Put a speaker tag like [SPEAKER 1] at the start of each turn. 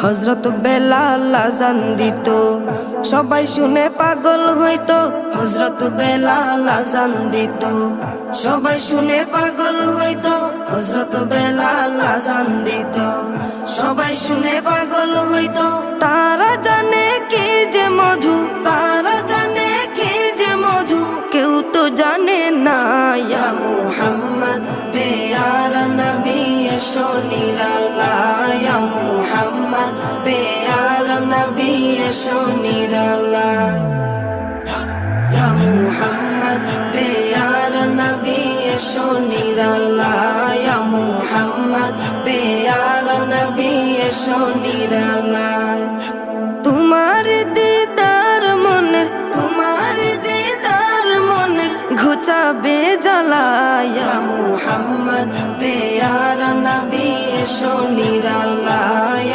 [SPEAKER 1] হযরত বেলাল আযান দিত, সবাই শুনে পাগল হইতো। হযরত বেলাল আযান দিত, সবাই শুনে পাগল হইতো। হযরত বেলাল আযান দিত, সবাই শুনে পাগল হইতো। তারা জানে কি যে মধু, তারা জানে কি যে মধু, কেউ তো জানে না। ইয়া মুহাম্মদ পেয়ারা নবী এসো নিরালায়, ইয়া মুহাম্মদ পেয়ারা নবী এসো নিরালায়, ইয়া মুহাম্মদ পেয়ারা নবী এসো নিরালায়, ইয়া মুহাম্মদ পেয়ারা নবী এসো নিরালায়। তোমার দিদার মনের, তোমার দিদার মনের ঘুচাবে জ্বালা। ইয়া মুহাম্মদ পেয়ারা নবী এসো নিরালায়।